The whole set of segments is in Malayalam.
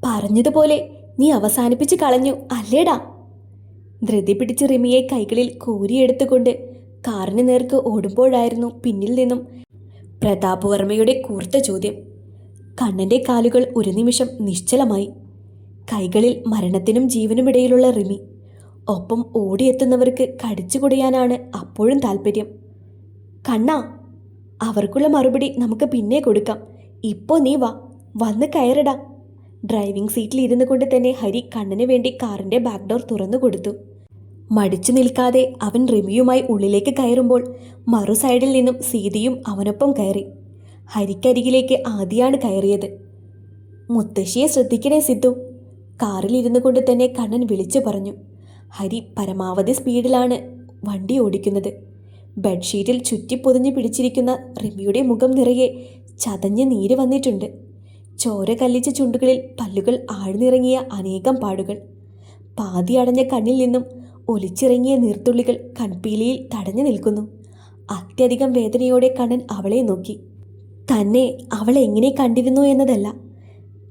പറഞ്ഞതുപോലെ നീ അവസാനിപ്പിച്ച് കളഞ്ഞു അല്ലേടാ? ധൃതി പിടിച്ച് റിമിയെ കൈകളിൽ കോരിയെടുത്തുകൊണ്ട് കാറിന് നേർക്ക് ഓടുമ്പോഴായിരുന്നു പിന്നിൽ നിന്നും പ്രതാപവർമ്മയുടെ കൂർത്ത ചോദ്യം. കണ്ണൻ്റെ കാലുകൾ ഒരു നിമിഷം നിശ്ചലമായി. കൈകളിൽ മരണത്തിനും ജീവനുമിടയിലുള്ള റിമി. ഒപ്പം ഓടിയെത്തുന്നവർക്ക് കടിച്ചു കുടയാനാണ് അപ്പോഴും താല്പര്യം. കണ്ണാ, അവർക്കുള്ള മറുപടി നമുക്ക് പിന്നെ കൊടുക്കാം. ഇപ്പോൾ നീ വാ, വന്ന് കയറടാ. ഡ്രൈവിംഗ് സീറ്റിൽ ഇരുന്നു കൊണ്ട് തന്നെ ഹരി കണ്ണന് വേണ്ടി കാറിൻ്റെ ബാക്ക് ഡോർ തുറന്നു കൊടുത്തു. മടിച്ചു നിൽക്കാതെ അവൻ റിമിയുമായി ഉള്ളിലേക്ക് കയറുമ്പോൾ മറു സൈഡിൽ നിന്നും സീതയും അവനൊപ്പം കയറി. ഹരിക്കരികിലേക്ക് ആദ്യമാണ് കയറിയത്. മുത്തശ്ശിയെ ശ്രദ്ധിക്കണേ സിദ്ധു, കാറിൽ ഇരുന്നു കൊണ്ട് തന്നെ കണ്ണൻ വിളിച്ചു പറഞ്ഞു. ഹരി പരമാവധി സ്പീഡിലാണ് വണ്ടി ഓടിക്കുന്നത്. ബെഡ്ഷീറ്റിൽ ചുറ്റിപ്പൊതിഞ്ഞു പിടിച്ചിരിക്കുന്ന റിമിയുടെ മുഖം നിറയെ ചതഞ്ഞ് നീര് വന്നിട്ടുണ്ട്. ചോര കല്ലിച്ച ചുണ്ടുകളിൽ പല്ലുകൾ ആഴ്ന്നിറങ്ങിയ അനേകം പാടുകൾ. പാതി അടഞ്ഞ കണ്ണിൽ നിന്നും ഒലിച്ചിറങ്ങിയ നീർത്തുള്ളികൾ കൺപീലിയിൽ തടഞ്ഞു നിൽക്കുന്നു. അത്യധികം വേദനയോടെ കണ്ണൻ അവളെ നോക്കി. തന്നെ അവൾ എങ്ങനെ കണ്ടിരുന്നു എന്നതല്ല,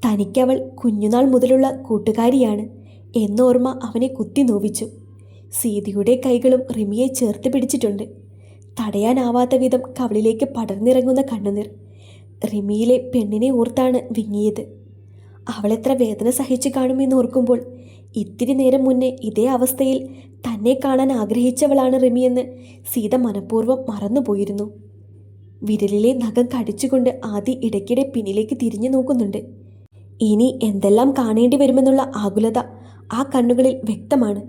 തനിക്കവൾ കുഞ്ഞുനാൾ മുതലുള്ള കൂട്ടുകാരിയാണ് എന്നോർമ്മ അവനെ കുത്തി നോവിച്ചു. സീതയുടെ കൈകളും റിമിയെ ചേർത്ത് പിടിച്ചിട്ടുണ്ട്. തടയാനാവാത്ത വിധം കവളിലേക്ക് പടർന്നിറങ്ങുന്ന കണ്ണുനീർ റിമിയിലെ പെണ്ണിനെ ഓർത്താണ് വിങ്ങിയത്. അവളെത്ര വേദന സഹിച്ചു കാണുമെന്ന് ഓർക്കുമ്പോൾ ഇത്തിരി നേരം മുന്നേ ഇതേ അവസ്ഥയിൽ തന്നെ കാണാൻ ആഗ്രഹിച്ചവളാണ് റിമിയെന്ന് സീത മനഃപൂർവ്വം മറന്നുപോയിരുന്നു. വിരലിലെ നഖം കടിച്ചുകൊണ്ട് ആദി ഇടയ്ക്കിടെ പിന്നിലേക്ക് തിരിഞ്ഞു നോക്കുന്നുണ്ട്. ഇനി എന്തെല്ലാം കാണേണ്ടി വരുമെന്നുള്ള ആകുലത ആ കണ്ണുകളിൽ വ്യക്തമാണ്.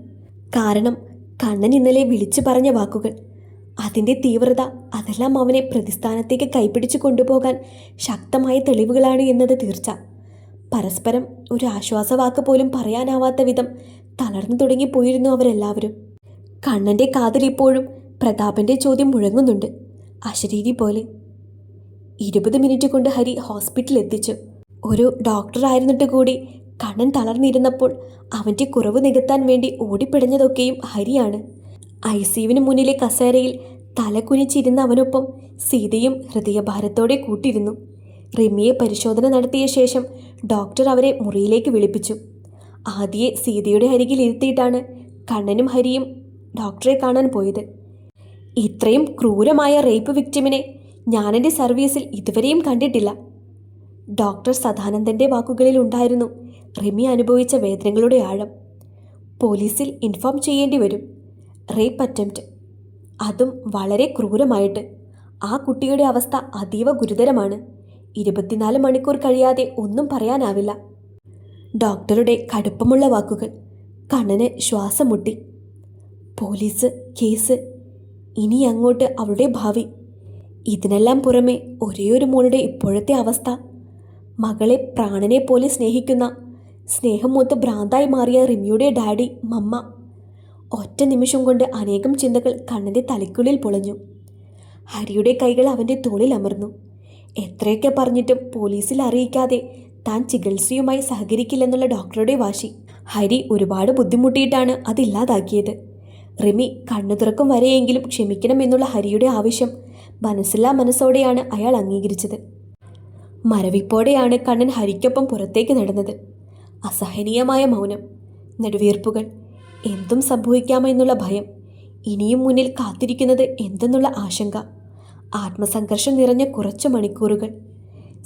കാരണം കണ്ണൻ ഇന്നലെ വിളിച്ചു പറഞ്ഞ വാക്കുകൾ, അതിൻ്റെ തീവ്രത, അതെല്ലാം അവനെ പ്രതിസ്ഥാനത്തേക്ക് കൈപിടിച്ചു കൊണ്ടുപോകാൻ ശക്തമായ തെളിവുകളാണ് എന്നത് തീർച്ച. പരസ്പരം ഒരു ആശ്വാസവാക്ക് പോലും പറയാനാവാത്ത വിധം തളർന്നു തുടങ്ങിപ്പോയിരുന്നു അവരെല്ലാവരും. കണ്ണൻ്റെ കാതിൽ ഇപ്പോഴും പ്രതാപൻ്റെ ചോദ്യം മുഴങ്ങുന്നുണ്ട്, അശരീരി പോലെ. 20 മിനിറ്റ് കൊണ്ട് ഹരി ഹോസ്പിറ്റലിൽ എത്തിച്ചു. ഒരു ഡോക്ടറായിരുന്നിട്ട് കൂടി കണ്ണൻ തളർന്നിരുന്നപ്പോൾ അവൻ്റെ കുറവ് നികത്താൻ വേണ്ടി ഓടിപ്പിടഞ്ഞതൊക്കെയും ഹരിയാണ്. ICUവിന് മുന്നിലെ കസേരയിൽ തലകുനിച്ചിരുന്ന അവനൊപ്പം സീതയും ഹൃദയഭാരത്തോടെ കൂട്ടിരുന്നു. റിമിയെ പരിശോധന നടത്തിയ ശേഷം ഡോക്ടർ അവരെ മുറിയിലേക്ക് വിളിപ്പിച്ചു. ആദ്യയെ സീതയുടെ അരികിൽ ഇരുത്തിയിട്ടാണ് കണ്ണനും ഹരിയും ഡോക്ടറെ കാണാൻ പോയത്. ഇത്രയും ക്രൂരമായ റേപ്പ് വിക്ടിമിനെ ഞാനെൻ്റെ സർവീസിൽ ഇതുവരെയും കണ്ടിട്ടില്ല. ഡോക്ടർ സദാനന്ദൻ്റെ വാക്കുകളിൽ ഉണ്ടായിരുന്നു റിമി അനുഭവിച്ച വേദനകളുടെ ആഴം. പോലീസിൽ ഇൻഫോം ചെയ്യേണ്ടി വരും. റേപ്പ് അറ്റംപ്റ്റ്, അതും വളരെ ക്രൂരമായിട്ട്. ആ കുട്ടിയുടെ അവസ്ഥ അതീവ ഗുരുതരമാണ്. 24 മണിക്കൂർ കഴിയാതെ ഒന്നും പറയാനാവില്ല. ഡോക്ടറുടെ കടുപ്പമുള്ള വാക്കുകൾ കണ്ണന് ശ്വാസം മുട്ടി. പോലീസ് കേസ്, ഇനി അങ്ങോട്ട് അവളുടെ ഭാവി. ഇതിനെല്ലാം പുറമെ ഒരേയൊരു മോളുടെ ഇപ്പോഴത്തെ അവസ്ഥ. മകളെ പ്രാണനെ പോലെ സ്നേഹിക്കുന്ന, സ്നേഹം മൂത്ത് ഭ്രാന്തായി മാറിയ റിമിയുടെ ഡാഡി, മമ്മ. ഒറ്റ നിമിഷം കൊണ്ട് അനേകം ചിന്തകൾ കണ്ണൻ്റെ തലയ്ക്കുള്ളിൽ പൊളഞ്ഞു. ഹരിയുടെ കൈകൾ അവൻ്റെ തോളിൽ അമർന്നു. എത്രയൊക്കെ പറഞ്ഞിട്ടും പോലീസിൽ അറിയിക്കാതെ താൻ ചികിത്സയുമായി സഹകരിക്കില്ലെന്നുള്ള ഡോക്ടറുടെ വാശി. ഹരി ഒരുപാട് ബുദ്ധിമുട്ടിയിട്ടാണ് അതില്ലാതാക്കിയത്. റിമി കണ്ണു തുറക്കും വരെയെങ്കിലും ക്ഷമിക്കണമെന്നുള്ള ഹരിയുടെ ആവശ്യം മനസ്സില്ലാ മനസ്സോടെയാണ് അയാൾ അംഗീകരിച്ചത്. മരവിപ്പോടെയാണ് കണ്ണൻ ഹരിക്കൊപ്പം പുറത്തേക്ക് നടന്നത്. അസഹനീയമായ മൗനം, നെടുവീർപ്പുകൾ, എന്തും സംഭവിക്കാമെന്നുള്ള ഭയം, ഇനിയും മുന്നിൽ കാത്തിരിക്കുന്നത് എന്തെന്നുള്ള ആശങ്ക, ആത്മസംഘർഷം നിറഞ്ഞ കുറച്ച് മണിക്കൂറുകൾ.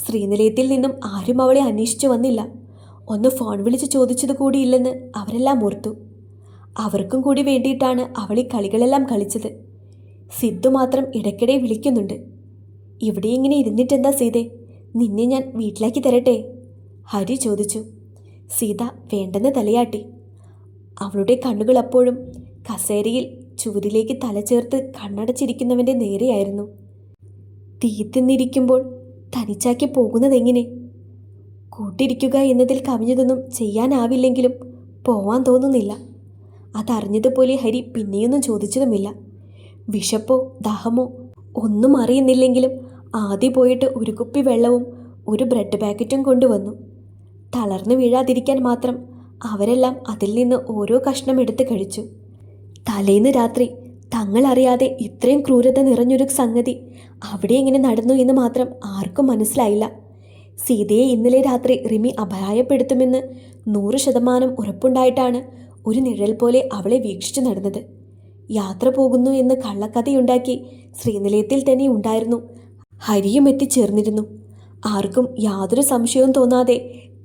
ശ്രീനിലയത്തിൽ നിന്നും ആരും അവളെ അന്വേഷിച്ചു വന്നില്ല. ഒന്ന് ഫോൺ വിളിച്ച് ചോദിച്ചത് കൂടിയില്ലെന്ന് അവരെല്ലാം ഓർത്തു. അവർക്കും കൂടി വേണ്ടിയിട്ടാണ് അവൾ ഈ കളികളെല്ലാം കളിച്ചത്. സിദ്ധു മാത്രം ഇടയ്ക്കിടെ വിളിക്കുന്നുണ്ട്. ഇവിടെ ഇങ്ങനെ ഇരുന്നിട്ടെന്താ സീതേ, നിന്നെ ഞാൻ വീട്ടിലാക്കി തരട്ടെ? ഹരി ചോദിച്ചു. സീത വേണ്ടെന്ന് തലയാട്ടി. അവളുടെ കണ്ണുകൾ അപ്പോഴും കസേരയിൽ ചുവരിലേക്ക് തലചേർത്ത് കണ്ണടച്ചിരിക്കുന്നവൻ്റെ നേരെയായിരുന്നു. തീത്തിന്നിരിക്കുമ്പോൾ തനിച്ചാക്കി പോകുന്നതെങ്ങനെ? കൂട്ടിരിക്കുക എന്നതിൽ കവിഞ്ഞതൊന്നും ചെയ്യാനാവില്ലെങ്കിലും പോവാൻ തോന്നുന്നില്ല. അതറിഞ്ഞതുപോലെ ഹരി പിന്നെയൊന്നും ചോദിച്ചതുമില്ല. വിശപ്പോ ദാഹമോ ഒന്നും അറിയുന്നില്ലെങ്കിലും ആദ്യം പോയിട്ട് ഒരു കുപ്പി വെള്ളവും ഒരു ബ്രെഡ് പാക്കറ്റും കൊണ്ടുവന്നു. തളർന്നു വീഴാതിരിക്കാൻ മാത്രം അവരെല്ലാം അതിൽ നിന്ന് ഓരോ കഷ്ണം എടുത്ത് കഴിച്ചു. തലേന്ന് രാത്രി തങ്ങളറിയാതെ ഇത്രയും ക്രൂരത നിറഞ്ഞൊരു സംഗതി അവിടെ എങ്ങനെ നടന്നു എന്ന് മാത്രം ആർക്കും മനസ്സിലായില്ല. സീതയെ ഇന്നലെ രാത്രി റിമി അപായപ്പെടുത്തുമെന്ന് 100% ഉറപ്പുണ്ടായിട്ടാണ് ഒരു നിഴൽ പോലെ അവളെ വീക്ഷിച്ചു നടന്നത്. യാത്ര പോകുന്നു എന്ന് കള്ളക്കഥയുണ്ടാക്കി ശ്രീനിലയത്തിൽ തന്നെ ഉണ്ടായിരുന്നു. ഹരിയും എത്തിച്ചേർന്നിരുന്നു. ആർക്കും യാതൊരു സംശയവും തോന്നാതെ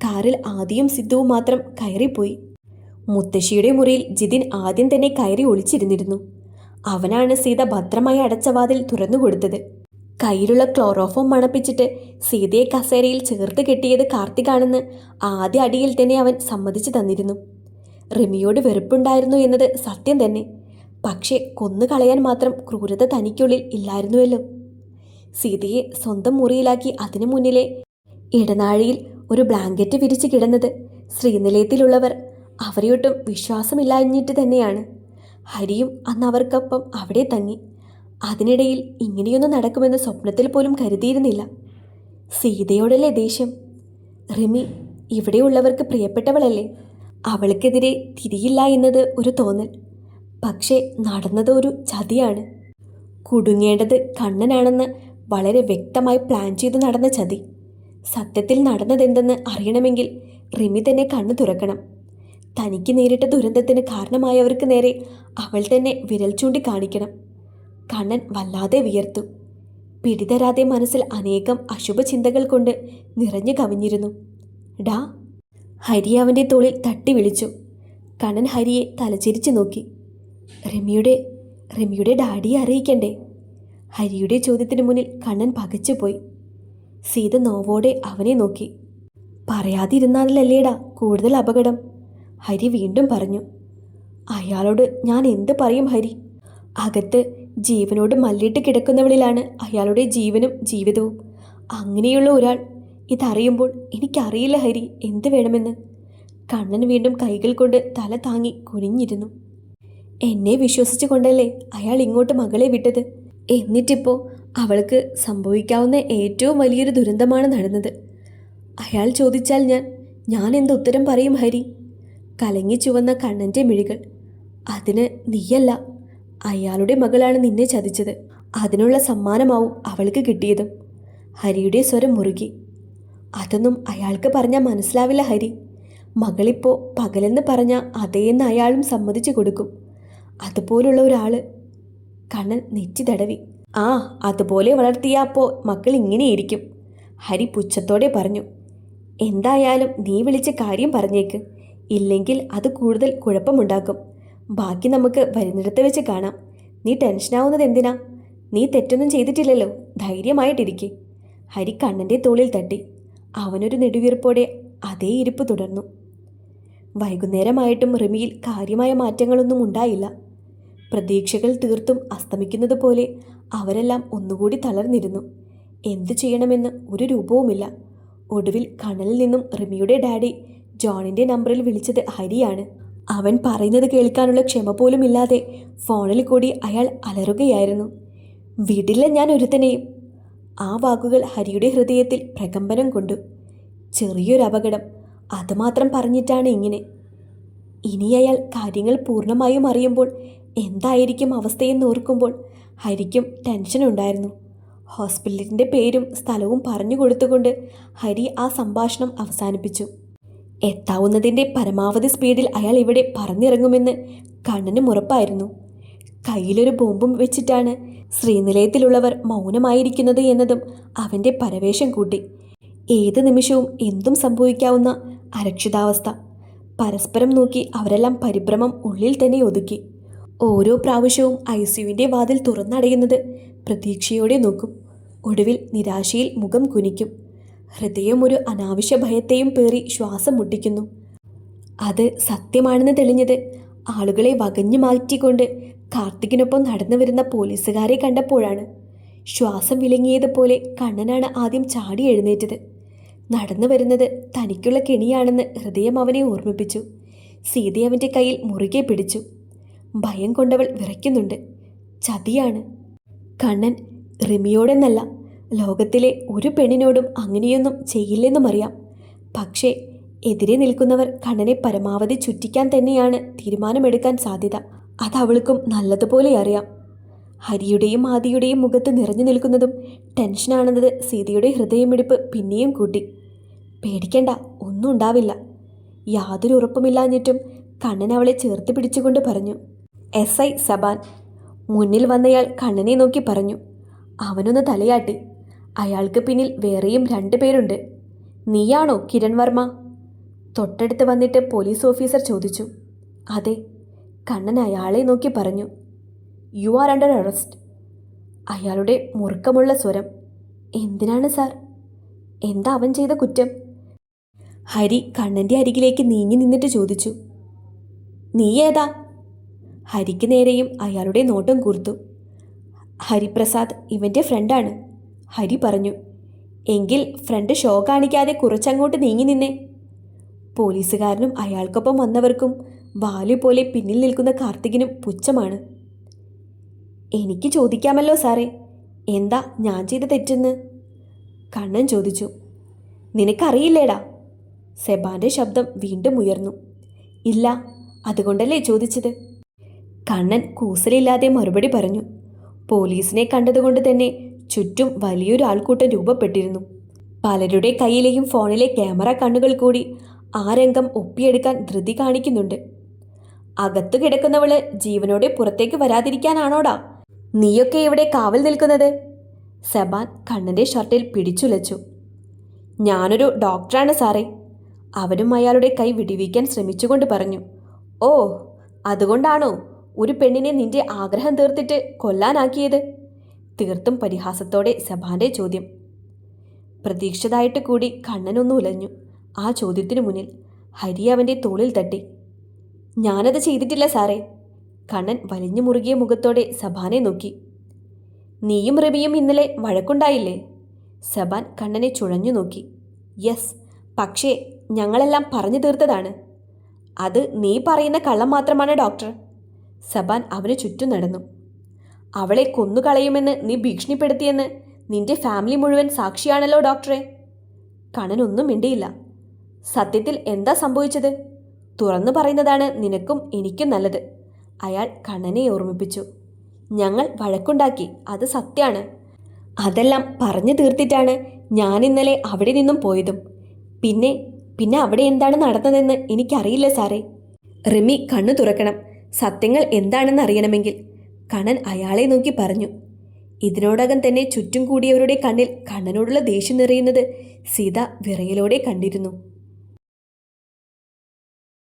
കാറിൽ ആദിയും സിദ്ധുവും മാത്രം കയറിപ്പോയി. മുത്തശ്ശിയുടെ മുറിയിൽ ജിതിൻ ആദ്യം തന്നെ കയറി ഒളിച്ചിരുന്നിരുന്നു. അവനാണ് സീത ഭദ്രമായി അടച്ച വാതിൽ തുറന്നുകൊടുത്തത്. കയ്യിലുള്ള ക്ലോറോഫോം മണപ്പിച്ചിട്ട് സീതയെ കസേരയിൽ ചേർത്ത് കെട്ടിയത് കാർത്തികാണെന്ന് ആദ്യ അടിയിൽ തന്നെ അവൻ സമ്മതിച്ചു തന്നിരുന്നു. റിമിയോട് വെറുപ്പുണ്ടായിരുന്നു എന്നത് സത്യം തന്നെ. പക്ഷേ കൊന്നുകളയാൻ മാത്രം ക്രൂരത തനിക്കുള്ളിൽ ഇല്ലായിരുന്നുവല്ലോ. സീതയെ സ്വന്തം മുറിയിലാക്കി അതിനു മുന്നിലെ ഇടനാഴിയിൽ ഒരു ബ്ലാങ്കറ്റ് വിരിച്ച് കിടന്നത് ശ്രീനിലയത്തിലുള്ളവർ അവരെയൊട്ടും വിശ്വാസമില്ലാഞ്ഞിട്ട് തന്നെയാണ്. ഹരിയും അന്ന് അവർക്കൊപ്പം അവിടെ തങ്ങി. അതിനിടയിൽ ഇങ്ങനെയൊന്നും നടക്കുമെന്ന് സ്വപ്നത്തിൽ പോലും കരുതിയിരുന്നില്ല. സീതയോടല്ലേ ദേഷ്യം? റിമി ഇവിടെയുള്ളവർക്ക് പ്രിയപ്പെട്ടവളല്ലേ? അവൾക്കെതിരെ തിരിയില്ല എന്നത് ഒരു തോന്നൽ. പക്ഷേ നടന്നത് ഒരു ചതിയാണ്. കുടുങ്ങേണ്ടത് കണ്ണനാണെന്ന് വളരെ വ്യക്തമായി പ്ലാൻ ചെയ്ത് നടന്ന ചതി. സത്യത്തിൽ നടന്നതെന്തെന്ന് അറിയണമെങ്കിൽ റിമി തന്നെ കണ്ണു തുറക്കണം. തനിക്ക് നേരിട്ട ദുരന്തത്തിന് കാരണമായവർക്ക് നേരെ അവൾ തന്നെ വിരൽ ചൂണ്ടി കാണിക്കണം. കണ്ണൻ വല്ലാതെ വിയർത്തു. പിടിതരാതെ മനസ്സിൽ അനേകം അശുഭചിന്തകൾ കൊണ്ട് നിറഞ്ഞു കവിഞ്ഞിരുന്നു. ഡാ! ഹരി അവൻ്റെ തോളിൽ തട്ടി വിളിച്ചു. കണ്ണൻ ഹരിയെ തലചിരിച്ചു നോക്കി. റിമിയുടെ ഡാഡിയെ അറിയിക്കണ്ടേ? ഹരിയുടെ ചോദ്യത്തിന് മുന്നിൽ കണ്ണൻ പകച്ചുപോയി. സീത നോവോടെ അവനെ നോക്കി. പറയാതിരുന്നാലല്ലേടാ കൂടുതൽ അപകടം, ഹരി വീണ്ടും പറഞ്ഞു. അയാളോട് ഞാൻ എന്ത് പറയും ഹരി? അകത്ത് ജീവനോട് മല്ലിട്ട് കിടക്കുന്നവളിലാണ് അയാളുടെ ജീവനും ജീവിതവും. അങ്ങനെയുള്ള ഒരാൾ ഇതറിയുമ്പോൾ എനിക്കറിയില്ല ഹരി എന്ത് വേണമെന്ന്. കണ്ണൻ വീണ്ടും കൈകൾ കൊണ്ട് തല താങ്ങി കുനിഞ്ഞിരുന്നു. എന്നെ വിശ്വസിച്ചു കൊണ്ടല്ലേ അയാൾ ഇങ്ങോട്ട് മകളെ വിട്ടത്. എന്നിട്ടിപ്പോൾ അവൾക്ക് സംഭവിക്കാവുന്ന ഏറ്റവും വലിയൊരു ദുരന്തമാണ് നടന്നത്. അയാൾ ചോദിച്ചാൽ ഞാൻ എന്ത് ഉത്തരം പറയും ഹരി? കലങ്ങി ചുവന്ന കണ്ണൻ്റെ മിഴികൾ. അതിന് നീയല്ല, അയാളുടെ മകളാണ് നിന്നെ ചതിച്ചത്. അതിനുള്ള സമ്മാനമാവും അവൾക്ക് കിട്ടിയതും. ഹരിയുടെ സ്വരം മുറുകി. അതൊന്നും അയാൾക്ക് പറഞ്ഞാൽ മനസ്സിലാവില്ല ഹരി. മകളിപ്പോൾ പകലെന്ന് പറഞ്ഞാൽ അതേന്ന് അയാളും സമ്മതിച്ചു കൊടുക്കും. അതുപോലുള്ള ഒരാൾ. കണ്ണൻ നെറ്റി തടവി. ആ, അതുപോലെ വളർത്തിയ അപ്പോൾ മക്കൾ ഇങ്ങനെയിരിക്കും, ഹരി പുച്ഛത്തോടെ പറഞ്ഞു. എന്തായാലും നീ വിളിച്ച കാര്യം പറഞ്ഞേക്ക്. ഇല്ലെങ്കിൽ അത് കൂടുതൽ കുഴപ്പമുണ്ടാക്കും. ബാക്കി നമുക്ക് വരുന്നിടത്ത് വെച്ച് കാണാം. നീ ടെൻഷനാവുന്നത് എന്തിനാ? നീ തെറ്റൊന്നും ചെയ്തിട്ടില്ലല്ലോ, ധൈര്യമായിട്ടിരിക്കെ. ഹരി കണ്ണൻ്റെ തോളിൽ തട്ടി. അവനൊരു നെടുവീർപ്പോടെ അതേ ഇരിപ്പ് തുടർന്നു. വൈകുന്നേരമായിട്ടും റിമിയിൽ കാര്യമായ മാറ്റങ്ങളൊന്നും ഉണ്ടായില്ല. പ്രതീക്ഷകൾ തീർത്തും അസ്തമിക്കുന്നത് പോലെ അവരെല്ലാം ഒന്നുകൂടി തളർന്നിരുന്നു. എന്തു ചെയ്യണമെന്ന് ഒരു രൂപവുമില്ല. ഒടുവിൽ കണ്ണനിൽ നിന്നും റിമിയുടെ ഡാഡി ജോണിൻ്റെ നമ്പറിൽ വിളിച്ചത് ഹരിയാണ്. അവൻ പറയുന്നത് കേൾക്കാനുള്ള ക്ഷമ പോലും ഇല്ലാതെ ഫോണിൽ കൂടി അയാൾ അലറുകയായിരുന്നു. വിടില്ല ഞാൻ ഒരുത്തനെയും. ആ വാക്കുകൾ ഹരിയുടെ ഹൃദയത്തിൽ പ്രകമ്പനം കൊണ്ടു. ചെറിയൊരപകടം, അതുമാത്രം പറഞ്ഞിട്ടാണ് ഇങ്ങനെ. ഇനി അയാൾ കാര്യങ്ങൾ പൂർണ്ണമായും അറിയുമ്പോൾ എന്തായിരിക്കും അവസ്ഥയെന്ന് ഓർക്കുമ്പോൾ ഹരിക്കും ടെൻഷനുണ്ടായിരുന്നു. ഹോസ്പിറ്റലിൻ്റെ പേരും സ്ഥലവും പറഞ്ഞു കൊടുത്തുകൊണ്ട് ഹരി ആ സംഭാഷണം അവസാനിപ്പിച്ചു. എത്താവുന്നതിൻ്റെ പരമാവധി സ്പീഡിൽ അയാൾ ഇവിടെ പറന്നിറങ്ങുമെന്ന് കണ്ണനും ഉറപ്പായിരുന്നു. കയ്യിലൊരു ബോംബും വെച്ചിട്ടാണ് ശ്രീനിലയത്തിലുള്ളവർ മൗനമായിരിക്കുന്നത് എന്നതും അവൻ്റെ പരവേശം കൂട്ടി. ഏത് നിമിഷവും എന്തും സംഭവിക്കാവുന്ന അരക്ഷിതാവസ്ഥ. പരസ്പരം നോക്കി അവരെല്ലാം പരിഭ്രമം ഉള്ളിൽ തന്നെ ഒതുക്കി. ഓരോ പ്രാവശ്യവും ICUവിൻ്റെ വാതിൽ തുറന്നടയുന്നത് പ്രതീക്ഷയോടെ നോക്കും. ഒടുവിൽ നിരാശയിൽ മുഖം കുനിക്കും. ഹൃദയം ഒരു അനാവശ്യ ഭയത്തെയും പേറി ശ്വാസം മുട്ടിക്കുന്നു. അത് സത്യമാണെന്ന് തെളിഞ്ഞത് ആളുകളെ വകഞ്ഞു മാറ്റിക്കൊണ്ട് കാർത്തികിനൊപ്പം നടന്നു വരുന്ന പോലീസുകാരെ കണ്ടപ്പോഴാണ്. ശ്വാസം വിലങ്ങിയതുപോലെ കണ്ണനാണ് ആദ്യം ചാടി എഴുന്നേറ്റത്. നടന്നു വരുന്നത് തനിക്കുള്ള കെണിയാണെന്ന് ഹൃദയം അവനെ ഓർമ്മിപ്പിച്ചു. സീത അവൻ്റെ കയ്യിൽ മുറുകെ പിടിച്ചു. ഭയം കൊണ്ടവൾ വിറയ്ക്കുന്നുണ്ട്. ചതിയാണ്. കണ്ണൻ റിമിയോടെന്നല്ല, ലോകത്തിലെ ഒരു പെണ്ണിനോടും അങ്ങനെയൊന്നും ചെയ്യില്ലെന്നും അറിയാം. പക്ഷേ എതിരെ നിൽക്കുന്നവർ കണ്ണനെ പരമാവധി ചുറ്റിക്കാൻ തന്നെയാണ് തീരുമാനമെടുക്കാൻ സാധ്യത. അതവൾക്കും നല്ലതുപോലെ അറിയാം. ഹരിയുടെയും ആദിയുടെയും മുഖത്ത് നിറഞ്ഞു നിൽക്കുന്നതും ടെൻഷനാണെന്നത് സീതയുടെ ഹൃദയമിടിപ്പ് പിന്നെയും കൂട്ടി. പേടിക്കണ്ട, ഒന്നും ഉണ്ടാവില്ല. യാതൊരു ഉറപ്പുമില്ലാഞ്ഞിട്ടും കണ്ണൻ അവളെ ചേർത്ത് പിടിച്ചുകൊണ്ട് പറഞ്ഞു. SI സബാൻ. മുന്നിൽ വന്നയാൾ കണ്ണനെ നോക്കി പറഞ്ഞു. അവനൊന്ന് തലയാട്ടി. അയാൾക്ക് പിന്നിൽ വേറെയും 2 പേരുണ്ട്. നീയാണോ കിരൺ വർമ്മ? തൊട്ടടുത്ത് വന്നിട്ട് പോലീസ് ഓഫീസർ ചോദിച്ചു. അതെ. കണ്ണൻ അയാളെ നോക്കി പറഞ്ഞു. You are under arrest. അയാളുടെ മുറുക്കമുള്ള സ്വരം. എന്തിനാണ് സാർ? എന്താ അവൻ ചെയ്ത കുറ്റം? ഹരി കണ്ണൻ്റെ അരികിലേക്ക് നീങ്ങി നിന്നിട്ട് ചോദിച്ചു. നീ ഏതാ? ഹരിക്ക് നേരെയും അയാളുടെ നോട്ടം കൂർത്തു. ഹരിപ്രസാദ് ഇവൻ്റെ ഫ്രണ്ടാണ്, ഹരി പറഞ്ഞു. എങ്കിൽ ഫ്രണ്ട് ഷോ കാണിക്കാതെ കുറച്ചങ്ങോട്ട് നീങ്ങി നിന്നേ. പോലീസുകാരനും അയാൾക്കൊപ്പം വന്നവർക്കും വാലു പോലെ പിന്നിൽ നിൽക്കുന്ന കാർത്തികിനും പുച്ഛമാണ്. എനിക്ക് ചോദിക്കാമല്ലോ സാറേ, എന്താ ഞാൻ ചെയ്ത തെറ്റെന്ന്? കണ്ണൻ ചോദിച്ചു. നിനക്കറിയില്ലേടാ? സെബാന്റെ ശബ്ദം വീണ്ടും ഉയർന്നു. ഇല്ല, അതുകൊണ്ടല്ലേ ചോദിച്ചത്. കണ്ണൻ കൂസലില്ലാതെ മറുപടി പറഞ്ഞു. പോലീസിനെ കണ്ടതുകൊണ്ട് തന്നെ ചുറ്റും വലിയൊരു ആൾക്കൂട്ടം രൂപപ്പെട്ടിരുന്നു. പലരുടെ കയ്യിലെയും ഫോണിലെ ക്യാമറ കണ്ണുകൾ കൂടി ആ രംഗം ഒപ്പിയെടുക്കാൻ ധൃതി കാണിക്കുന്നുണ്ട്. അകത്തു കിടക്കുന്നവള് ജീവനോടെ പുറത്തേക്ക് വരാതിരിക്കാനാണോടാ നീയൊക്കെ ഇവിടെ കാവൽ നിൽക്കുന്നത്? സെബാൻ കണ്ണൻ്റെ ഷർട്ടിൽ പിടിച്ചുലച്ചു. ഞാനൊരു ഡോക്ടറാണ് സാറേ. അവനും അയാളുടെ കൈ വിടിവിക്കാൻ ശ്രമിച്ചുകൊണ്ട് പറഞ്ഞു. ഓ, അതുകൊണ്ടാണോ ഒരു പെണ്ണിനെ നിന്റെ ആഗ്രഹം തീർത്തിട്ട് കൊല്ലാനാക്കിയത്? തീർത്തും പരിഹാസത്തോടെ സെബാന്റെ ചോദ്യം. പ്രതീക്ഷിതായിട്ട് കൂടി കണ്ണനൊന്നു ഉലഞ്ഞു. ആ ചോദ്യത്തിനു മുന്നിൽ ഹരി അവൻ്റെ തോളിൽ തട്ടി. ഞാനത് ചെയ്തിട്ടില്ല സാറേ. കണ്ണൻ വലിഞ്ഞു മുറുകിയ മുഖത്തോടെ സബാനെ നോക്കി. നീയും റബിയും ഇന്നലെ വഴക്കുണ്ടായില്ലേ? സബാൻ കണ്ണനെ ചുഴഞ്ഞു നോക്കി. യെസ്, പക്ഷേ ഞങ്ങളെല്ലാം പറഞ്ഞു തീർത്തതാണ്. അത് നീ പറയുന്ന കള്ളം മാത്രമാണ് ഡോക്ടർ. സബാൻ അവന് ചുറ്റും നടന്നു. അവളെ കൊന്നുകളയുമെന്ന് നീ ഭീഷണിപ്പെടുത്തിയെന്ന് നിന്റെ ഫാമിലി മുഴുവൻ സാക്ഷിയാണല്ലോ ഡോക്ടറെ. കണ്ണനൊന്നും മിണ്ടിയില്ല. സത്യത്തിൽ എന്താ സംഭവിച്ചത്? തുറന്നു പറയുന്നതാണ് നിനക്കും എനിക്കും നല്ലത്, അയാൾ കണ്ണനെ ഓർമ്മിപ്പിച്ചു. ഞങ്ങൾ വഴക്കുണ്ടാക്കി, അത് സത്യമാണ്. അതെല്ലാം പറഞ്ഞു തീർത്തിട്ടാണ് ഞാൻ ഇന്നലെ അവിടെ നിന്നും പോയതും. പിന്നെ അവിടെ എന്താണ് നടന്നതെന്ന് എനിക്കറിയില്ല സാറേ. റിമി കണ്ണു തുറക്കണം, സത്യങ്ങൾ എന്താണെന്ന് അറിയണമെങ്കിൽ, കണ്ണൻ അയാളെ നോക്കി പറഞ്ഞു. ഇതിനോടകം തന്നെ ചുറ്റും കൂടിയവരുടെ കണ്ണിൽ കണ്ണനോടുള്ള ദേഷ്യം നിറയുന്നത് സീത വിറയലോടെ കണ്ടിരുന്നു.